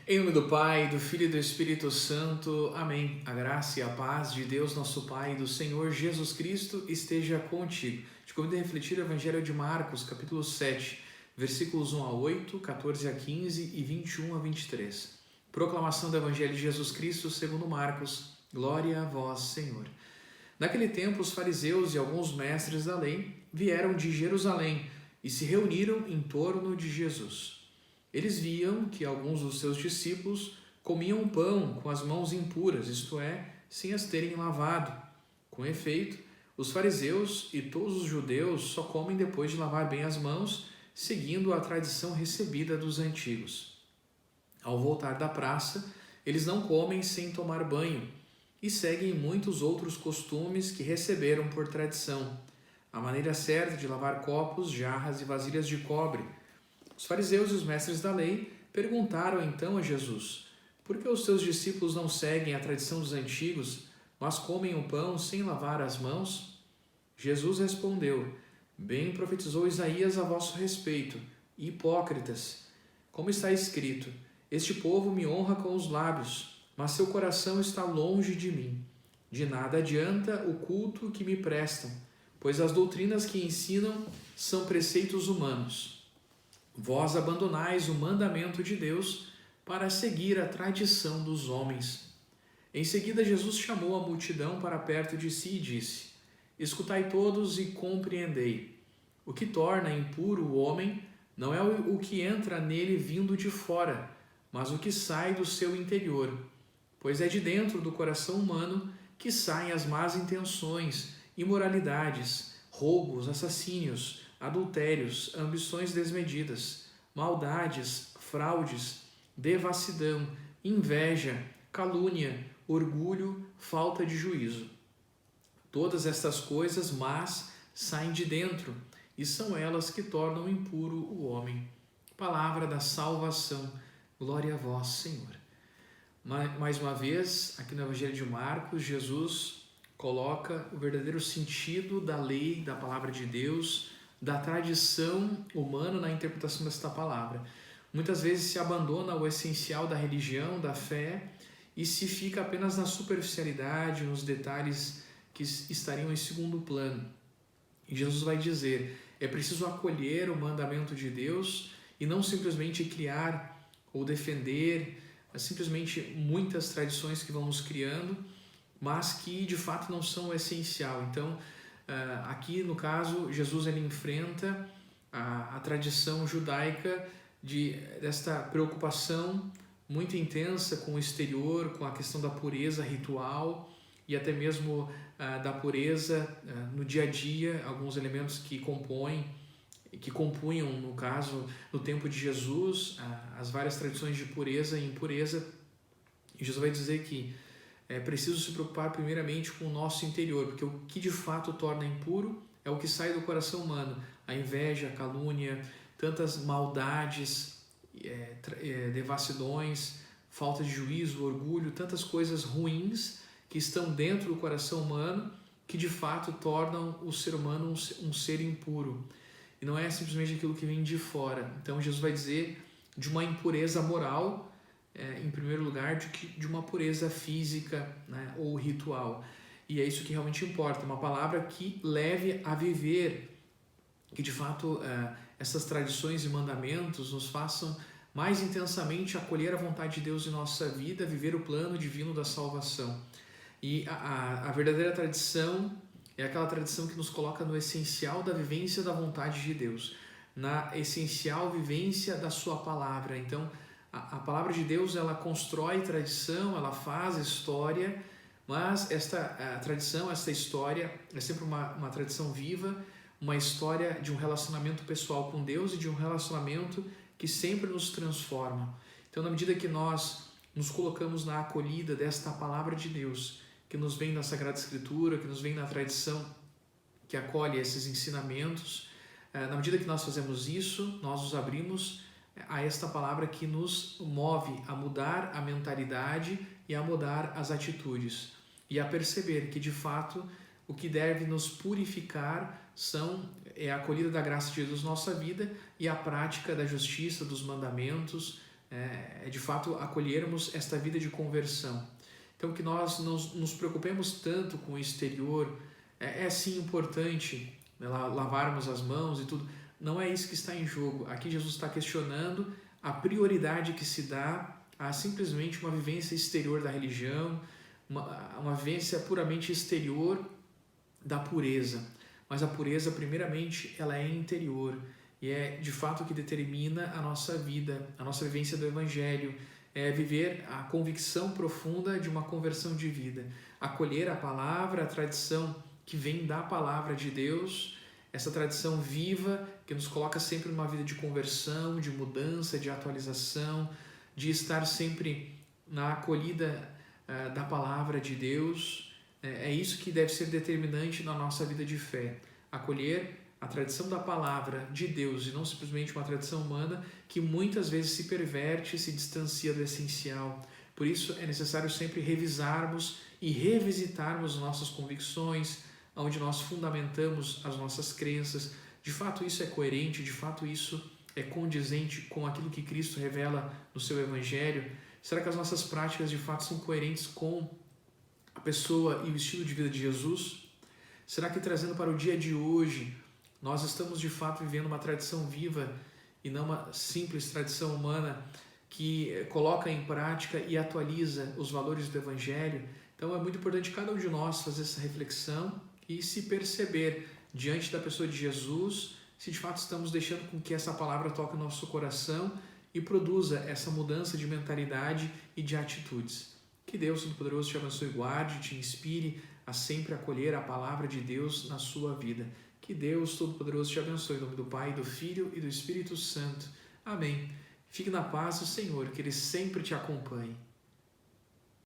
Em nome do Pai, do Filho e do Espírito Santo. Amém. A graça e a paz de Deus, nosso Pai, e do Senhor Jesus Cristo esteja contigo. Te convido a refletir o Evangelho de Marcos, capítulo 7, versículos 1 a 8, 14 a 15 e 21 a 23. Proclamação do Evangelho de Jesus Cristo segundo Marcos. Glória a vós, Senhor. Naquele tempo, os fariseus e alguns mestres da lei vieram de Jerusalém e se reuniram em torno de Jesus. Eles viam que alguns dos seus discípulos comiam pão com as mãos impuras, isto é, sem as terem lavado. Com efeito, os fariseus e todos os judeus só comem depois de lavar bem as mãos, seguindo a tradição recebida dos antigos. Ao voltar da praça, eles não comem sem tomar banho e seguem muitos outros costumes que receberam por tradição. A maneira certa de lavar copos, jarras e vasilhas de cobre. Os fariseus e os mestres da lei perguntaram então a Jesus: por que os teus discípulos não seguem a tradição dos antigos, mas comem o pão sem lavar as mãos? Jesus respondeu: bem profetizou Isaías a vosso respeito, hipócritas. Como está escrito: este povo me honra com os lábios, mas seu coração está longe de mim. De nada adianta o culto que me prestam, pois as doutrinas que ensinam são preceitos humanos. Vós abandonais o mandamento de Deus para seguir a tradição dos homens. Em seguida, Jesus chamou a multidão para perto de si e disse: escutai todos e compreendei. O que torna impuro o homem não é o que entra nele vindo de fora, mas o que sai do seu interior. Pois é de dentro do coração humano que saem as más intenções, imoralidades, roubos, assassínios, adultérios, ambições desmedidas, maldades, fraudes, devassidão, inveja, calúnia, orgulho, falta de juízo. Todas estas coisas más saem de dentro e são elas que tornam impuro o homem. Palavra da salvação. Glória a vós, Senhor. Mais uma vez, aqui no Evangelho de Marcos, Jesus coloca o verdadeiro sentido da lei, da palavra de Deus, da tradição humana na interpretação desta palavra. Muitas vezes se abandona o essencial da religião, da fé, e se fica apenas na superficialidade, nos detalhes que estariam em segundo plano. E Jesus vai dizer: é preciso acolher o mandamento de Deus e não simplesmente criar ou defender simplesmente muitas tradições que vamos criando, mas que de fato não são o essencial. Então, aqui no caso, Jesus ele enfrenta a tradição judaica desta preocupação muito intensa com o exterior, com a questão da pureza ritual e até mesmo da pureza no dia a dia, alguns elementos que compunham, no caso, no tempo de Jesus, as várias tradições de pureza e impureza. E Jesus vai dizer que é preciso se preocupar primeiramente com o nosso interior, porque o que de fato torna impuro é o que sai do coração humano. A inveja, a calúnia, tantas maldades, devassidões, falta de juízo, orgulho, tantas coisas ruins que estão dentro do coração humano que de fato tornam o ser humano um ser impuro. E não é simplesmente aquilo que vem de fora. Então Jesus vai dizer de uma impureza moral, em primeiro lugar, de uma pureza física, né, ou ritual. E é isso que realmente importa, uma palavra que leve a viver, que de fato essas tradições e mandamentos nos façam mais intensamente acolher a vontade de Deus em nossa vida, viver o plano divino da salvação. E a verdadeira tradição é aquela tradição que nos coloca no essencial da vivência da vontade de Deus, na essencial vivência da sua palavra. Então, a palavra de Deus, ela constrói tradição, ela faz história, mas esta tradição, esta história é sempre uma tradição viva, uma história de um relacionamento pessoal com Deus e de um relacionamento que sempre nos transforma. Então, na medida que nós nos colocamos na acolhida desta palavra de Deus, que nos vem da Sagrada Escritura, que nos vem da tradição que acolhe esses ensinamentos, na medida que nós fazemos isso, nós nos abrimos a esta palavra que nos move a mudar a mentalidade e a mudar as atitudes e a perceber que de fato o que deve nos purificar é a acolhida da graça de Deus na nossa vida e a prática da justiça, dos mandamentos, de fato acolhermos esta vida de conversão. Então que nós não nos preocupemos tanto com o exterior, é sim importante, né, lavarmos as mãos e tudo, não é isso que está em jogo. Aqui Jesus está questionando a prioridade que se dá a simplesmente uma vivência exterior da religião, uma vivência puramente exterior da pureza. Mas a pureza, primeiramente, ela é interior e é de fato o que determina a nossa vida, a nossa vivência do Evangelho, é viver a convicção profunda de uma conversão de vida, acolher a palavra, a tradição que vem da palavra de Deus, essa tradição viva que nos coloca sempre numa vida de conversão, de mudança, de atualização, de estar sempre na acolhida da palavra de Deus. É isso que deve ser determinante na nossa vida de fé, acolher a tradição da palavra de Deus e não simplesmente uma tradição humana que muitas vezes se perverte, se distancia do essencial. Por isso é necessário sempre revisarmos e revisitarmos nossas convicções, onde nós fundamentamos as nossas crenças. De fato isso é coerente, de fato isso é condizente com aquilo que Cristo revela no seu Evangelho? Será que as nossas práticas de fato são coerentes com a pessoa e o estilo de vida de Jesus? Será que trazendo para o dia de hoje, nós estamos de fato vivendo uma tradição viva e não uma simples tradição humana que coloca em prática e atualiza os valores do Evangelho? Então é muito importante cada um de nós fazer essa reflexão e se perceber diante da pessoa de Jesus, se de fato estamos deixando com que essa palavra toque o nosso coração e produza essa mudança de mentalidade e de atitudes. Que Deus Todo-Poderoso te abençoe e guarde, te inspire a sempre acolher a palavra de Deus na sua vida. Que Deus Todo-Poderoso te abençoe em nome do Pai, do Filho e do Espírito Santo. Amém. Fique na paz do Senhor, que Ele sempre te acompanhe.